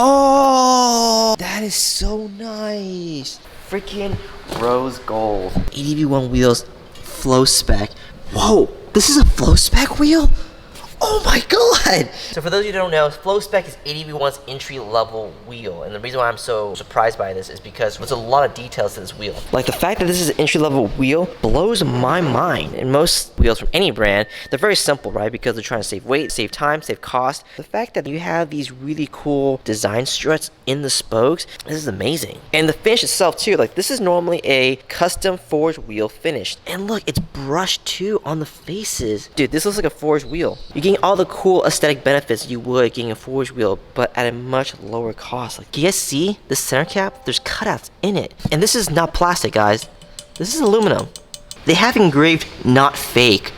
Oh, that is so nice. Freaking rose gold. ADV.1 wheels, Flowspec. Whoa, this is a Flowspec wheel? Oh my god! So for those of you who don't know, Flowspec is ADV.1's entry-level wheel. And the reason why I'm so surprised by this is because there's a lot of details to this wheel. Like the fact that this is an entry-level wheel blows my mind. And most wheels from any brand, they're very simple, right? Because they're trying to save weight, save time, save cost. The fact that you have these really cool design struts in the spokes, this is amazing. And the finish itself too, like this is normally a custom forged wheel finish. And look, it's brushed too on the faces. Dude, this looks like a forged wheel. You're getting all the cool aesthetic benefits you would getting a forged wheel, but at a much lower cost. Like, do you guys see the center cap? There's cutouts in it. And this is not plastic, guys. This is aluminum. They have engraved not fake.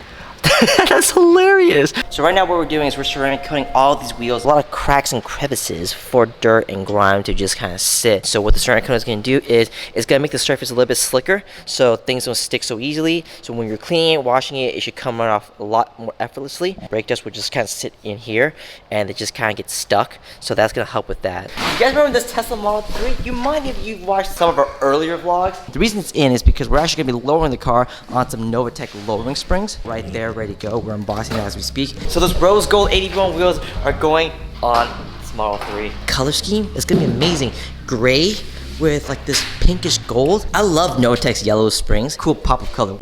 That's hilarious. So right now what we're doing is we're ceramic coating all of these wheels. A lot of cracks and crevices for dirt and grime to just kind of sit. So what the ceramic coating is going to do is it's going to make the surface a little bit slicker so things don't stick so easily. So when you're cleaning it, washing it, it should come right off a lot more effortlessly. Brake dust would just kind of sit in here and it just kind of gets stuck. So that's going to help with that. You guys remember this Tesla Model 3? You might if you've watched some of our earlier vlogs. The reason it's in is because we're actually going to be lowering the car on some Novatech lowering springs right there, ready to go. We're unboxing it as we speak. So those rose gold ADV.1 wheels are going on this Model 3. Color scheme is gonna be amazing. Gray with like this pinkish gold. I love Novatech's yellow springs. Cool pop of color.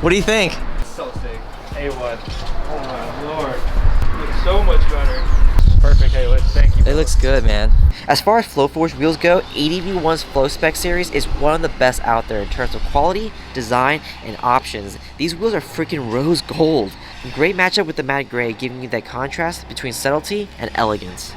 What do you think? So sick. A1. Oh my lord. Looks so much better. Perfect, HAYWOOD'S. Thank you. It looks good, man. As far as Flowforge wheels go, ADV.1's Flowspec series is one of the best out there in terms of quality, design, and options. These wheels are freaking rose gold. Great matchup with the matte gray, giving you that contrast between subtlety and elegance.